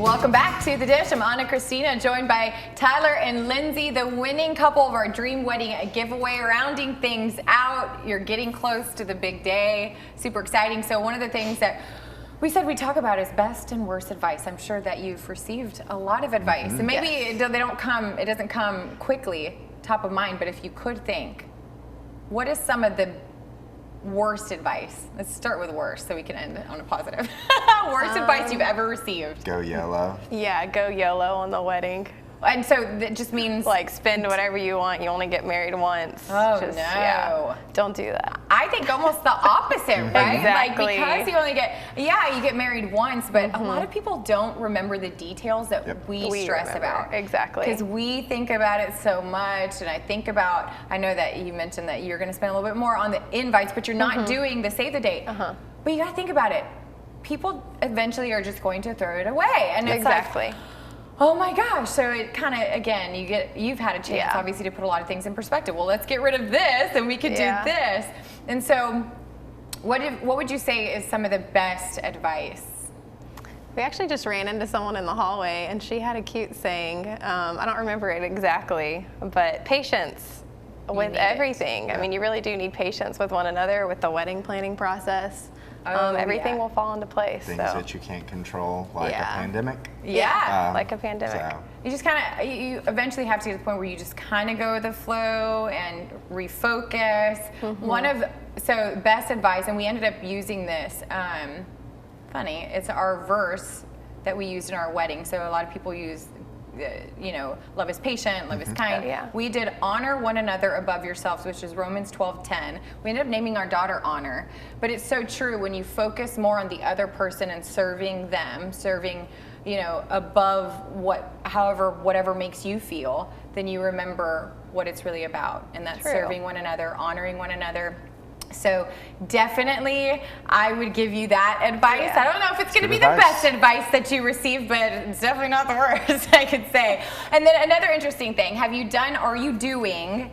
Welcome back to The Dish. I'm Anna Christina, joined by Tyler and Lindsay, the winning couple of our dream wedding giveaway, rounding things out. You're getting close to the big day. Super exciting. So one of the things that we said we talk about is best and worst advice. I'm sure that you've received a lot of advice, and maybe it doesn't come quickly top of mind, but if you could think, what is some of the worst advice? Let's start with worst so we can end on a positive. Worst advice you've ever received? Go YOLO. Yeah, go YOLO on the wedding. And so that just means like spend whatever you want. You only get married once. Oh, no. Yeah, don't do that. I think almost the opposite, right? Exactly. Like because you only get married once, but a lot of people don't remember the details that we stress remember. about. Exactly. Because we think about it so much, and I know that you mentioned that you're going to spend a little bit more on the invites, but you're not doing the save the date. But you got to think about it. People eventually are just going to throw it away, and it's like, oh my gosh. So it kind of, again, you've had a chance obviously to put a lot of things in perspective. Well, let's get rid of this and we could do this. And so what would you say is some of the best advice? We actually just ran into someone in the hallway and she had a cute saying. I don't remember it exactly, but patience with everything. I mean, you really do need patience with one another, with the wedding planning process. Everything will fall into place. Things that you can't control, like a pandemic. Like a pandemic. So. You just you eventually have to get to the point where you just kind of go with the flow and refocus. So best advice, and we ended up using this, funny, it's our verse that we used in our wedding. So a lot of people use, love is patient, love is kind. We did honor one another above yourselves, which is Romans 12:10. We ended up naming our daughter Honor, but it's so true when you focus more on the other person and serving them, above whatever makes you feel, then you remember what it's really about, and that's serving one another, honoring one another. So definitely, I would give you that advice. I don't know if it's going to be the best advice that you received, but it's definitely not the worst, I could say. And then another interesting thing, are you doing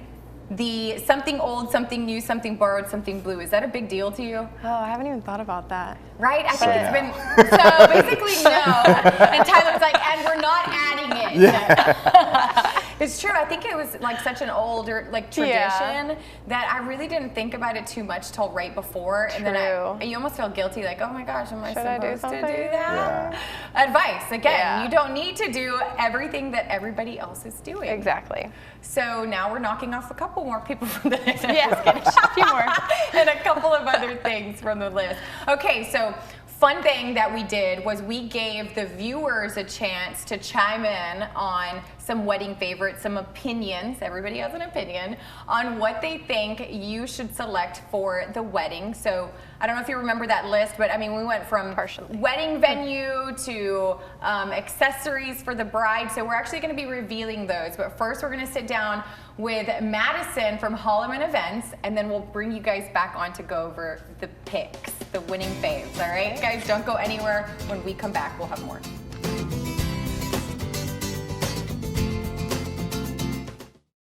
the something old, something new, something borrowed, something blue? Is that a big deal to you? Oh, I haven't even thought about that. Right? I think it's been, so basically no. And Tyler's like, and we're not adding it. It's true. I think it was like such an older tradition that I really didn't think about it too much till right before, and then you almost feel guilty, like, oh my gosh, am I supposed to do that? Advice again. You don't need to do everything that everybody else is doing. Exactly. So now we're knocking off a couple more people from the list. A few more, and a couple of other things from the list. Okay, so. Fun thing that we did was we gave the viewers a chance to chime in on some wedding favorites, some opinions, everybody has an opinion, on what they think you should select for the wedding. So I don't know if you remember that list, but I mean, we went from wedding venue to accessories for the bride. So we're actually going to be revealing those. But first, we're going to sit down with Madison from Holloman Events, and then we'll bring you guys back on to go over the picks, the winning faves. All right, guys, don't go anywhere. When we come back, we'll have more.